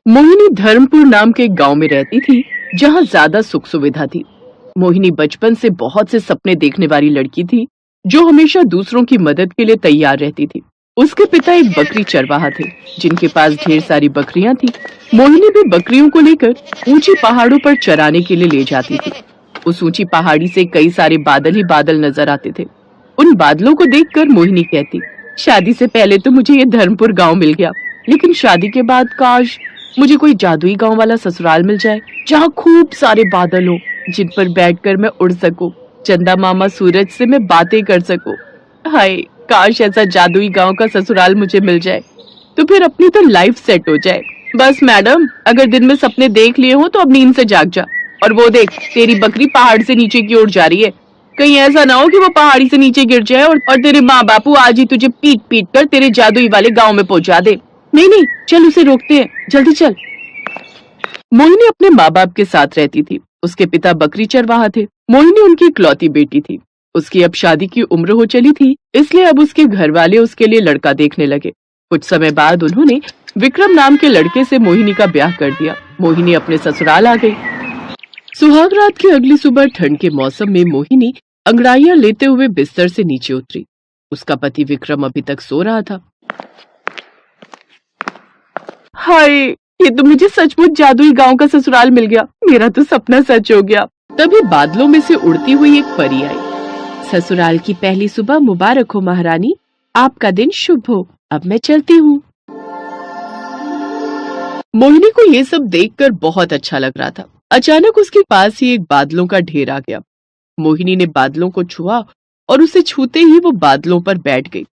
मोहिनी धर्मपुर नाम के एक गांव में रहती थी, जहां ज्यादा सुख सुविधा थी। मोहिनी बचपन से बहुत से सपने देखने वाली लड़की थी, जो हमेशा दूसरों की मदद के लिए तैयार रहती थी। उसके पिता एक बकरी चरवाहा थे, जिनके पास ढेर सारी बकरियां थी। मोहिनी भी बकरियों को लेकर ऊंची पहाड़ों पर चराने के लिए ले जाती थी। उस ऊंची पहाड़ी से कई सारे बादल ही बादल नजर आते थे। उन बादलों को देखकर मोहिनी कहती, शादी से पहले तो मुझे ये धर्मपुर गांव मिल गया, लेकिन शादी के बाद काश मुझे कोई जादुई गांव वाला ससुराल मिल जाए, जहाँ खूब सारे बादल हो, जिन पर बैठकर मैं उड़ सकूं, चंदा मामा सूरज से मैं बातें कर सकूं। हाय, काश ऐसा जादुई गांव का ससुराल मुझे मिल जाए, तो फिर अपनी तो लाइफ सेट हो जाए। बस मैडम, अगर दिन में सपने देख लिए हो तो अब नींद से जाग जा। और वो देख, तेरी बकरी पहाड़ से नीचे की ओर जा रही है। कहीं ऐसा ना हो कि वो पहाड़ी से नीचे गिर जाए और तेरे माँ बापू आज ही तुझे पीट पीट कर तेरे जादुई वाले गांव में पहुंचा दे। नहीं नहीं, चल उसे रोकते हैं, जल्दी चल। मोहिनी अपने माँ बाप के साथ रहती थी। उसके पिता बकरी चरवाहा थे। मोहिनी उनकी इकलौती बेटी थी। उसकी अब शादी की उम्र हो चली थी, इसलिए अब उसके घर वाले उसके लिए लड़का देखने लगे। कुछ समय बाद उन्होंने विक्रम नाम के लड़के से मोहिनी का ब्याह कर दिया। मोहिनी अपने ससुराल आ गई। सुहाग रात की अगली सुबह ठंड के मौसम में मोहिनी अंगड़ाइयां लेते हुए बिस्तर से नीचे उतरी। उसका पति विक्रम अभी तक सो रहा था। हाय, ये तो मुझे सचमुच जादुई गांव का ससुराल मिल गया। मेरा तो सपना सच हो गया। तभी बादलों में से उड़ती हुई एक परी आई। ससुराल की पहली सुबह मुबारक हो महारानी, आपका दिन शुभ हो। अब मैं चलती हूँ। मोहिनी को ये सब देखकर बहुत अच्छा लग रहा था। अचानक उसके पास ही एक बादलों का ढेर आ गया। मोहिनी ने बादलों को छुआ और उसे छूते ही वो बादलों पर बैठ गई।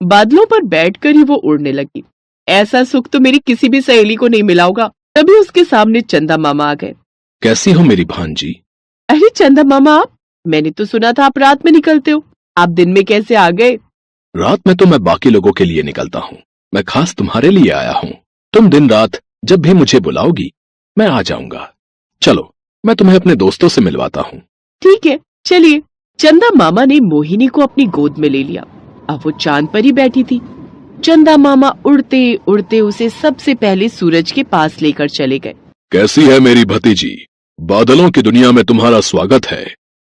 बादलों पर बैठकर ही वो उड़ने लगी। ऐसा सुख तो मेरी किसी भी सहेली को नहीं मिला होगा। तभी उसके सामने चंदा मामा आ गए। कैसी हो मेरी भांजी? अरे चंदा मामा, आप? मैंने तो सुना था आप रात में निकलते हो। आप दिन में कैसे आ गए? रात में तो मैं बाकी लोगों के लिए निकलता हूँ, मैं खास तुम्हारे लिए आया हूँ। तुम दिन रात जब भी मुझे बुलाओगी मैं आ जाऊंगा। चलो, मैं तुम्हें अपने दोस्तों से मिलवाता हूँ। ठीक है, चलिए। चंदा मामा ने मोहिनी को अपनी गोद में ले लिया। अब वो चांद पर ही बैठी थी। चंदा मामा उड़ते उड़ते उसे सबसे पहले सूरज के पास लेकर चले गए। कैसी है मेरी भतीजी? बादलों की दुनिया में तुम्हारा स्वागत है।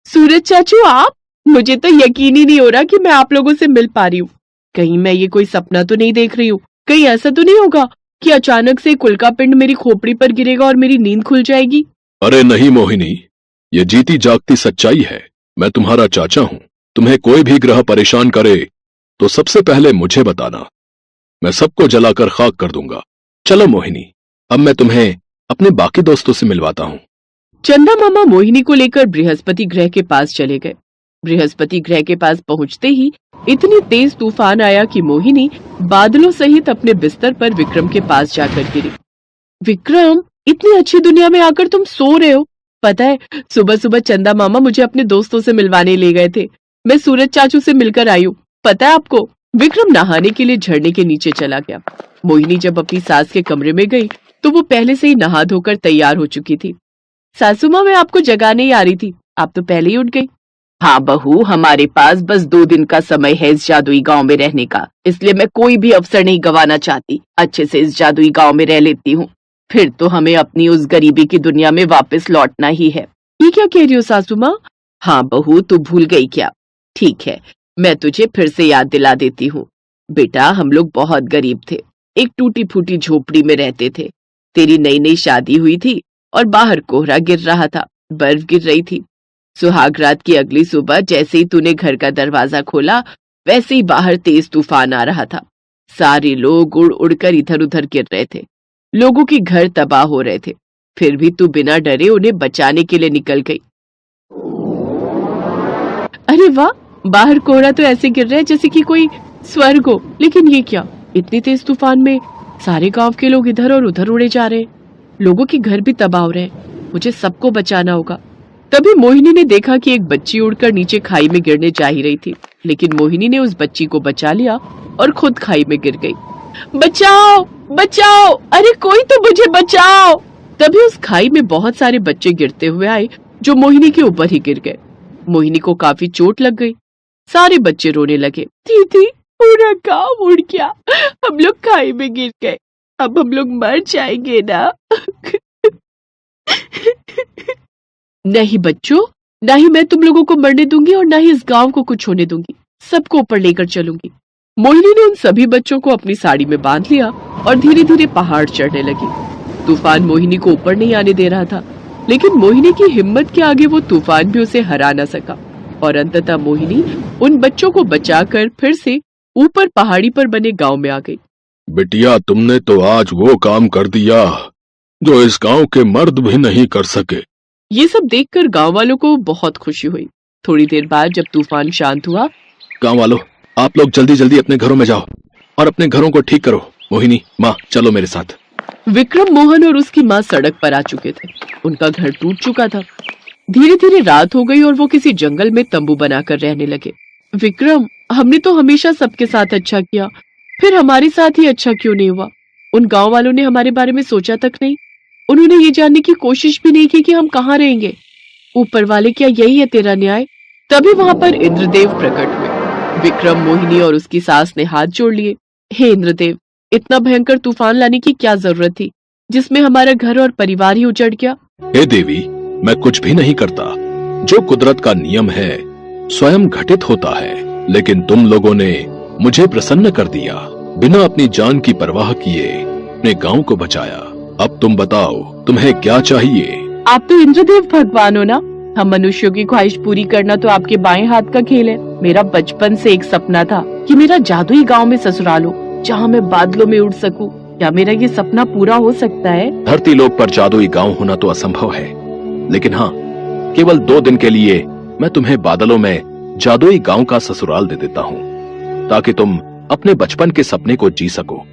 सूरज चाचू, आप? मुझे तो यकीन ही नहीं हो रहा कि मैं आप लोगों से मिल पा रही हूँ। कहीं मैं ये कोई सपना तो नहीं देख रही हूँ? कहीं ऐसा तो नहीं होगा कि अचानक से उल्का पिंड मेरी खोपड़ी पर गिरेगा और मेरी नींद खुल जाएगी? अरे नहीं मोहिनी, ये जीती जागती सच्चाई है। मैं तुम्हारा चाचा हूँ। तुम्हें कोई भी ग्रह परेशान करे तो सबसे पहले मुझे बताना। मैं सबको जलाकर खाक कर दूंगा। चलो मोहिनी, अब मैं तुम्हें अपने बाकी दोस्तों से मिलवाता हूँ। चंदा मामा मोहिनी को लेकर बृहस्पति ग्रह के पास चले गए। बृहस्पति ग्रह के पास पहुंचते ही इतनी तेज तूफान आया कि मोहिनी बादलों सहित अपने बिस्तर पर विक्रम के पास जाकर गिरी। विक्रम, इतनी अच्छी दुनिया में आकर तुम सो रहे हो? पता है, सुबह सुबह चंदा मामा मुझे अपने दोस्तों से मिलवाने ले गए थे। मैं सूरज चाचू से मिलकर आई हूँ। पता है आपको? विक्रम नहाने के लिए झरने के नीचे चला गया। मोहिनी जब अपनी सास के कमरे में गई तो वो पहले से ही नहा धोकर तैयार हो चुकी थी। सासू माँ, मैं आपको जगाने ही आ रही थी, आप तो पहले ही उठ गई। हाँ बहू, हमारे पास बस 2 दिन का समय है इस जादुई गांव में रहने का, इसलिए मैं कोई भी अवसर नहीं गंवाना चाहती। अच्छे से इस जादुई गांव में रह लेती हूँ, फिर तो हमें अपनी उस गरीबी की दुनिया में वापस लौटना ही है। ये क्या कह रही हो सासू माँ? हाँ बहू, तू भूल गई क्या? ठीक है, मैं तुझे फिर से याद दिला देती हूँ। बेटा, हम लोग बहुत गरीब थे, एक टूटी फूटी झोपड़ी में रहते थे। तेरी नई नई शादी हुई थी और बाहर कोहरा गिर रहा था, बर्फ गिर रही थी। सुहाग रात की अगली सुबह जैसे ही तूने घर का दरवाजा खोला, वैसे ही बाहर तेज तूफान आ रहा था। सारे लोग उड़ उड़कर इधर उधर गिर रहे थे। लोगों के घर तबाह हो रहे थे, फिर भी तू बिना डरे उन्हें बचाने के लिए निकल गई। अरे वाह, बाहर कोहरा तो ऐसे गिर रहा है जैसे कि कोई स्वर्ग हो। लेकिन ये क्या, इतनी तेज तूफान में सारे गांव के लोग इधर और उधर उड़े जा रहे हैं। लोगों के घर भी तबाह हो रहे हैं। मुझे सबको बचाना होगा। तभी मोहिनी ने देखा कि एक बच्ची उड़कर नीचे खाई में गिरने जा ही रही थी, लेकिन मोहिनी ने उस बच्ची को बचा लिया और खुद खाई में गिर गई। बचाओ बचाओ, अरे कोई तो मुझे बचाओ। तभी उस खाई में बहुत सारे बच्चे गिरते हुए आए, जो मोहिनी के ऊपर ही गिर गए। मोहिनी को काफी चोट लग गई। सारे बच्चे रोने लगे। दीदी, पूरा गांव उड़ गया, हम लोग खाई में गिर गए। अब हम लोग मर जाएंगे ना। नहीं बच्चों, ना ही मैं तुम लोगों को मरने दूंगी और ना ही इस गांव को कुछ होने दूंगी। सबको ऊपर लेकर चलूंगी। मोहिनी ने उन सभी बच्चों को अपनी साड़ी में बांध लिया और धीरे धीरे पहाड़ चढ़ने लगी। तूफान मोहिनी को ऊपर नहीं आने दे रहा था, लेकिन मोहिनी की हिम्मत के आगे वो तूफान भी उसे हरा न सका और अंततः मोहिनी उन बच्चों को बचाकर फिर से ऊपर पहाड़ी पर बने गांव में आ गई। बिटिया, तुमने तो आज वो काम कर दिया जो इस गांव के मर्द भी नहीं कर सके। ये सब देखकर गांव वालों को बहुत खुशी हुई। थोड़ी देर बाद जब तूफान शांत हुआ, गांव वालों, आप लोग जल्दी जल्दी अपने घरों में जाओ और अपने घरों को ठीक करो। मोहिनी, माँ, चलो मेरे साथ। विक्रम, मोहन और उसकी माँ सड़क पर आ चुके थे। उनका घर टूट चुका था। धीरे धीरे रात हो गई और वो किसी जंगल में तंबू बनाकर रहने लगे। विक्रम, हमने तो हमेशा सबके साथ अच्छा किया, फिर हमारे साथ ही अच्छा क्यों नहीं हुआ? उन गांव वालों ने हमारे बारे में सोचा तक नहीं। उन्होंने ये जानने की कोशिश भी नहीं की कि हम कहाँ रहेंगे। ऊपर वाले, क्या यही है तेरा न्याय? तभी वहां पर इंद्रदेव प्रकट हुए। विक्रम, मोहिनी और उसकी सास ने हाथ जोड़ लिए। हे इंद्रदेव, इतना भयंकर तूफान लाने की क्या जरूरत थी, जिसमें हमारा घर और परिवार ही उजड़ गया? हे देवी, मैं कुछ भी नहीं करता। जो कुदरत का नियम है स्वयं घटित होता है, लेकिन तुम लोगों ने मुझे प्रसन्न कर दिया। बिना अपनी जान की परवाह किए अपने गांव को बचाया। अब तुम बताओ, तुम्हें क्या चाहिए? आप तो इंद्रदेव भगवान हो ना। हम मनुष्यों की ख्वाहिश पूरी करना तो आपके बाएं हाथ का खेल है। मेरा बचपन से एक सपना था कि मेरा जादुई गांव में ससुराल हो, जहां मैं बादलों में उड़ सकूं। क्या मेरा ये सपना पूरा हो सकता है? धरती लोक पर जादुई गांव होना तो असंभव है, लेकिन हाँ, केवल 2 दिन के लिए मैं तुम्हें बादलों में जादुई गांव का ससुराल दे देता हूँ, ताकि तुम अपने बचपन के सपने को जी सको।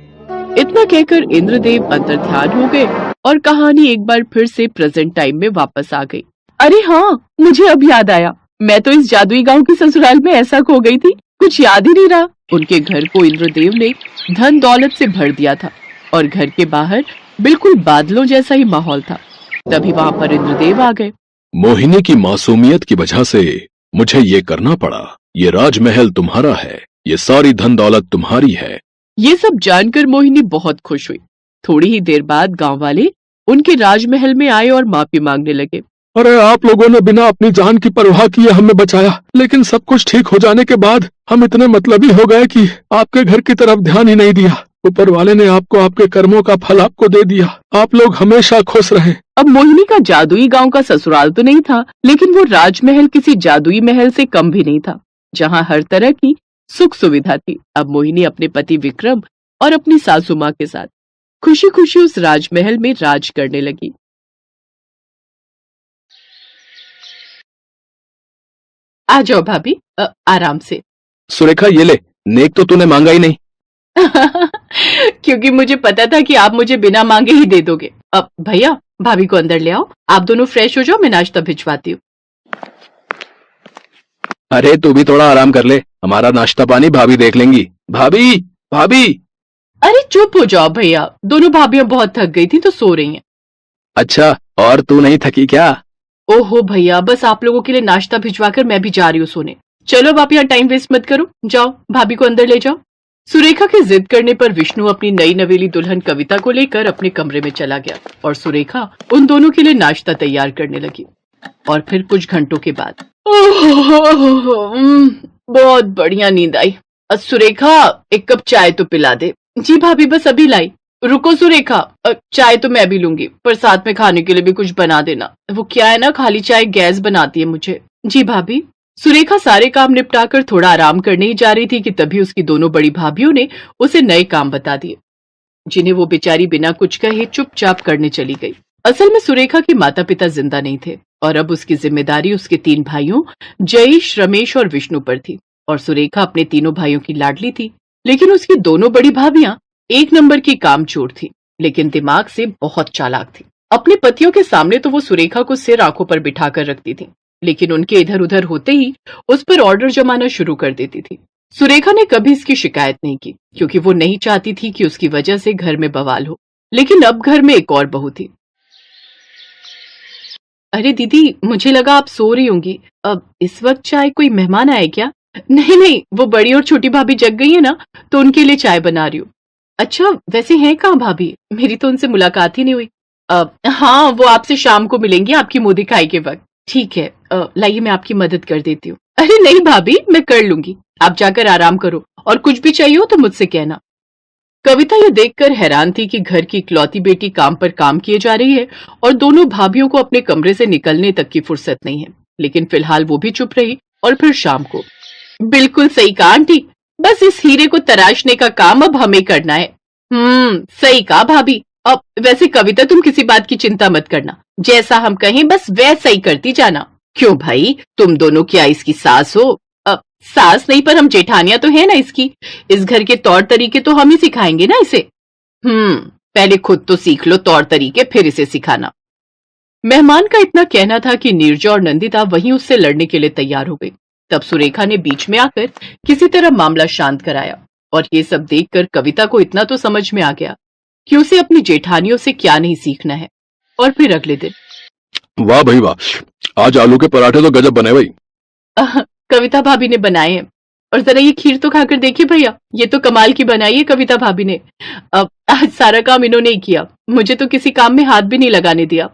इतना कहकर इंद्रदेव अंतर्ध्यान हो गए और कहानी एक बार फिर से प्रेजेंट टाइम में वापस आ गई। अरे हाँ, मुझे अब याद आया। मैं तो इस जादुई गांव के ससुराल में ऐसा खो गई थी, कुछ याद ही नहीं रहा। उनके घर को इंद्रदेव ने धन दौलत से भर दिया था और घर के बाहर बिल्कुल बादलों जैसा ही माहौल था। तभी वहां पर इंद्रदेव आ गए। मोहिनी की मासूमियत की वजह से मुझे ये करना पड़ा। ये राजमहल तुम्हारा है, ये सारी धन दौलत तुम्हारी है। ये सब जानकर मोहिनी बहुत खुश हुई। थोड़ी ही देर बाद गांव वाले उनके राजमहल में आए और माफी मांगने लगे। अरे, आप लोगों ने बिना अपनी जान की परवाह किए हमें बचाया, लेकिन सब कुछ ठीक हो जाने के बाद हम इतने मतलबी हो गए कि आपके घर की तरफ ध्यान ही नहीं दिया। ऊपर वाले ने आपको आपके कर्मों का फल आपको दे दिया। आप लोग हमेशा खुश रहे। अब मोहिनी का जादुई गांव का ससुराल तो नहीं था, लेकिन वो राजमहल किसी जादुई महल से कम भी नहीं था, जहां हर तरह की सुख सुविधा थी। अब मोहिनी अपने पति विक्रम और अपनी सासू माँ के साथ खुशी खुशी उस राजमहल में राज करने लगी। आ जाओ भाभी, आराम से। सुरेखा, ये ले, नेक तो तूने मांगा ही नहीं। क्योंकि मुझे पता था कि आप मुझे बिना मांगे ही दे दोगे। अब भैया, भाभी को अंदर ले आओ। आप दोनों फ्रेश हो जाओ, मैं नाश्ता भिजवाती हूँ। अरे, तू भी थोड़ा आराम कर ले, हमारा नाश्ता पानी भाभी देख लेंगी। भाभी, भाभी। अरे चुप हो जाओ भैया, दोनों भाभियां बहुत थक गई थी तो सो रही हैं। अच्छा, और तू नहीं थकी क्या? ओहो भैया, बस आप लोगों के लिए नाश्ता भिजवाकर मैं भी जा रही हूँ सोने। चलो अब आप यहाँ टाइम वेस्ट मत करो, जाओ भाभी को अंदर ले जाओ। सुरेखा के जिद करने पर विष्णु अपनी नई नवेली दुल्हन कविता को लेकर अपने कमरे में चला गया और सुरेखा उन दोनों के लिए नाश्ता तैयार करने लगी। और फिर कुछ घंटों के बाद बहुत बढ़िया नींद आई। सुरेखा, एक कप चाय तो पिला दे। जी भाभी, बस अभी लाई। रुको सुरेखा, चाय तो मैं भी लूंगी, पर साथ में खाने के लिए भी कुछ बना देना। वो क्या है ना, खाली चाय गैस बनाती है मुझे। जी भाभी। सुरेखा सारे काम निपटाकर थोड़ा आराम करने ही जा रही थी कि तभी उसकी दोनों बड़ी भाभियों ने उसे नए काम बता दिए, जिन्हें वो बेचारी बिना कुछ कहे चुपचाप करने चली गई। असल में सुरेखा के माता पिता जिंदा नहीं थे और अब उसकी जिम्मेदारी उसके 3 भाइयों जयेश, रमेश और विष्णु पर थी। और सुरेखा अपने तीनों भाइयों की लाडली थी, लेकिन उसकी दोनों बड़ी भाभियां एक नंबर की कामचोर थी, लेकिन दिमाग से बहुत चालाक थी। अपने पतियों के सामने तो वो सुरेखा को सिर आंखों पर बिठाकर रखती थी, लेकिन उनके इधर उधर होते ही उस पर ऑर्डर जमाना शुरू कर देती थी। सुरेखा ने कभी इसकी शिकायत नहीं की, क्योंकि वो नहीं चाहती थी कि उसकी वजह से घर में बवाल हो। लेकिन अब घर में एक और बहू थी। अरे दीदी, मुझे लगा आप सो रही होंगी। अब इस वक्त चाय, कोई मेहमान आए क्या? नहीं नहीं, वो बड़ी और छोटी भाभी जग गई है ना, तो उनके लिए चाय बना रही हूँ। अच्छा, वैसे हैं कहाँ भाभी? मेरी तो उनसे मुलाकात ही नहीं हुई। हाँ, वो आपसे शाम को मिलेंगी आपकी मुंह दिखाई के वक्त। ठीक है, लाइए मैं आपकी मदद कर देती हूँ। अरे नहीं भाभी, मैं कर लूंगी, आप जाकर आराम करो और कुछ भी चाहिए हो तो मुझसे कहना। कविता ये देखकर हैरान थी कि घर की इकलौती बेटी काम पर काम किए जा रही है और दोनों भाभियों को अपने कमरे से निकलने तक की फुर्सत नहीं है। लेकिन फिलहाल वो भी चुप रही और फिर शाम को, बिल्कुल सही कहा आंटी, बस इस हीरे को तराशने का काम अब हमें करना है। सही कहा भाभी। अब वैसे कविता तुम किसी बात की चिंता मत करना, जैसा हम कहें बस वैसा ही करती जाना। क्यों भाई, तुम दोनों क्या इसकी सास हो? सास नहीं पर हम जेठानियां तो है ना इसकी। इस घर के तौर तरीके तो हम ही सिखाएंगे ना इसे। पहले खुद तो सीख लो तौर तरीके, फिर इसे सिखाना। मेहमान का इतना कहना था कि नीरजा और नंदिता वहीं उससे लड़ने के लिए तैयार हो गई। तब सुरेखा ने बीच में आकर किसी तरह मामला शांत कराया और ये सब देखकर कविता को इतना तो समझ में आ गया कि उसे अपनी जेठानियों से क्या नहीं सीखना है। और फिर अगले दिन, वाह भाई वाह, आज आलू के पराठे तो गजब बने भाई। कविता भाभी ने बनाए हैं, और जरा ये खीर तो खाकर देखिए भैया, ये तो कमाल की बनाई है कविता भाभी ने। अब आज सारा काम इन्होंने ही किया, मुझे तो किसी काम में हाथ भी नहीं लगाने दिया।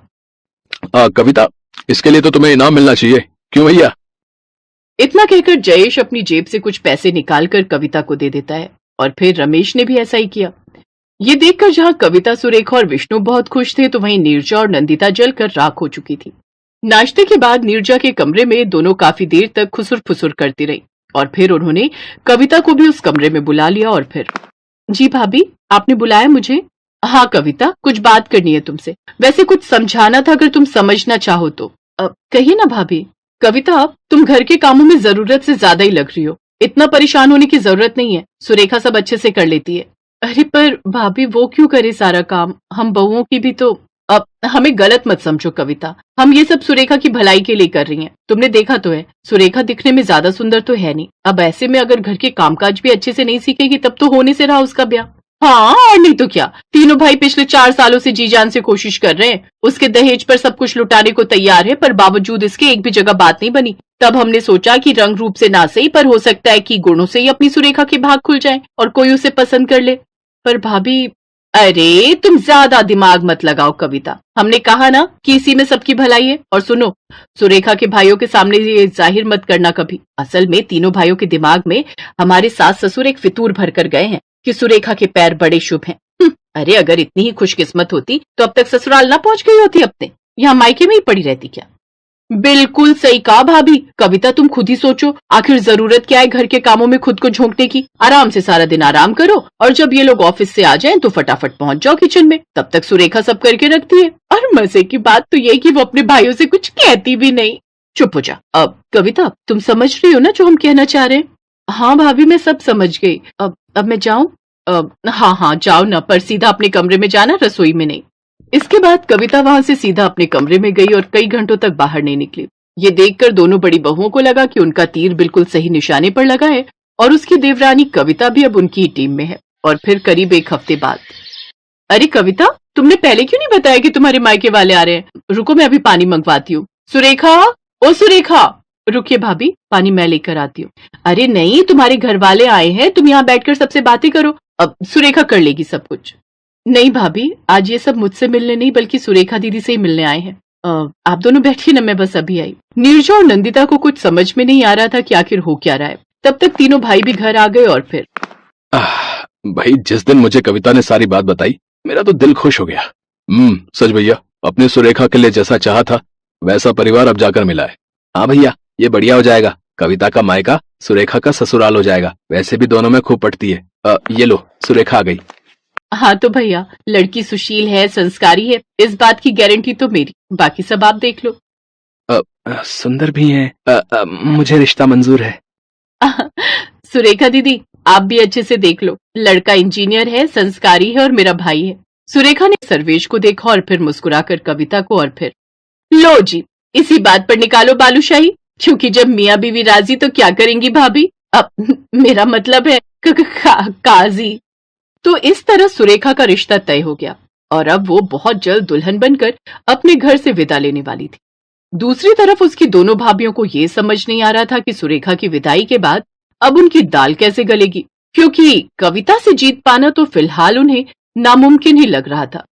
कविता, इसके लिए तो तुम्हें इनाम मिलना चाहिए, क्यों भैया? इतना कहकर जयेश अपनी जेब से कुछ पैसे निकालकर कविता को दे देता है और फिर रमेश ने भी ऐसा ही किया। ये देखकर जहां कविता, सुरेखा और विष्णु बहुत खुश थे, तो वहीं नीरजा और नंदिता जलकर राख हो चुकी थी। नाश्ते के बाद नीरजा के कमरे में दोनों काफी देर तक खुसुर फुसुर करती रही और फिर उन्होंने कविता को भी उस कमरे में बुला लिया और फिर, जी भाभी, आपने बुलाया मुझे? हाँ कविता, कुछ बात करनी है तुमसे, वैसे कुछ समझाना था अगर तुम समझना चाहो तो। कहिए ना भाभी। कविता, तुम घर के कामों में जरूरत से ज्यादा ही लग रही हो, इतना परेशान होने की जरूरत नहीं है, सुरेखा सब अच्छे से कर लेती है। अरे पर भाभी, वो क्यों करे सारा काम, हम बहुओं की भी तो। अब हमें गलत मत समझो कविता, हम ये सब सुरेखा की भलाई के लिए कर रही हैं। तुमने देखा तो है, सुरेखा दिखने में ज्यादा सुंदर तो है नहीं, अब ऐसे में अगर घर के कामकाज भी अच्छे से नहीं सीखेगी तब तो होने से रहा उसका ब्याह। हाँ और नहीं तो क्या, तीनों भाई पिछले 4 सालों से जी जान से कोशिश कर रहे हैं, उसके दहेज पर सब कुछ लुटाने को तैयार है, पर बावजूद इसके एक भी जगह बात नहीं बनी। तब हमने सोचा कि रंग रूप से ना सही, पर हो सकता है कि गुणों से ही अपनी सुरेखा के भाग खुल जाए और कोई उसे पसंद कर ले। पर भाभी, अरे तुम ज्यादा दिमाग मत लगाओ कविता, हमने कहा ना कि इसी में सबकी भलाई है। और सुनो, सुरेखा के भाइयों के सामने ये जाहिर मत करना कभी, असल में तीनों भाइयों के दिमाग में हमारे सास ससुर एक फितूर भर कर गए हैं कि सुरेखा के पैर बड़े शुभ हैं। अरे अगर इतनी ही खुशकिस्मत होती तो अब तक ससुराल ना पहुंच गई होती अपने, यहाँ मायके में ही पड़ी रहती क्या? बिल्कुल सही कहा भाभी। कविता तुम खुद ही सोचो, आखिर जरूरत क्या है घर के कामों में खुद को झोंकने की? आराम से सारा दिन आराम करो और जब ये लोग ऑफिस से आ जाएं तो फटाफट पहुंच जाओ किचन में, तब तक सुरेखा सब करके रखती है। और मजे की बात तो ये कि वो अपने भाइयों से कुछ कहती भी नहीं। चुप हो जा। अब कविता, तुम समझ रही हो ना जो हम कहना चाह रहे हैं? हाँ भाभी, मैं सब समझ गई। अब मैं जाऊं? हाँ हाँ जाओ ना, पर सीधा अपने कमरे में जाना, रसोई में नहीं। इसके बाद कविता वहां से सीधा अपने कमरे में गई और कई घंटों तक बाहर नहीं निकली। ये देखकर दोनों बड़ी बहुओं को लगा कि उनका तीर बिल्कुल सही निशाने पर लगा है और उसकी देवरानी कविता भी अब उनकी ही टीम में है। और फिर करीब 1 हफ्ते बाद, अरे कविता, तुमने पहले क्यों नहीं बताया कि तुम्हारे मायके वाले आ रहे हैं? रुको मैं अभी पानी मंगवाती हूँ। सुरेखा, ओ सुरेखा। रुकिए भाभी, पानी मैं लेकर आती हूँ। अरे नहीं, तुम्हारे घर वाले आए हैं, तुम यहाँ बैठकर सबसे बातें करो, अब सुरेखा कर लेगी सब कुछ। नहीं भाभी, आज ये सब मुझसे मिलने नहीं बल्कि सुरेखा दीदी से ही मिलने आए हैं। आप दोनों बैठिए ना, मैं बस अभी आई। नीरजा और नंदिता को कुछ समझ में नहीं आ रहा था कि आखिर हो क्या रहा है। तब तक तीनों भाई भी घर आ गए और फिर, भाई जिस दिन मुझे कविता ने सारी बात बताई मेरा तो दिल खुश हो गया। सच भैया, अपने सुरेखा के लिए जैसा चाहा था वैसा परिवार अब जाकर मिला है। हाँ भैया, ये बढ़िया हो जाएगा, कविता का मायका सुरेखा का ससुराल हो जाएगा, वैसे भी दोनों में खूब पटती है। ये लो, सुरेखा आ गई। हाँ तो भैया, लड़की सुशील है, संस्कारी है, इस बात की गारंटी तो मेरी, बाकी सब आप देख लो। सुंदर भी है, मुझे रिश्ता मंजूर है। सुरेखा दीदी, आप भी अच्छे से देख लो, लड़का इंजीनियर है, संस्कारी है और मेरा भाई है। सुरेखा ने सर्वेश को देखा और फिर मुस्कुराकर कविता को और फिर, लो जी, इसी बात पर निकालो बालूशाही, क्योंकि जब मियाँ बीवी राजी तो क्या करेंगी भाभी? अब मेरा मतलब है काजी। तो इस तरह सुरेखा का रिश्ता तय हो गया और अब वो बहुत जल्द दुल्हन बनकर अपने घर से विदा लेने वाली थी। दूसरी तरफ उसकी दोनों भाभियों को ये समझ नहीं आ रहा था कि सुरेखा की विदाई के बाद अब उनकी दाल कैसे गलेगी। क्योंकि कविता से जीत पाना तो फिलहाल उन्हें नामुमकिन ही लग रहा था।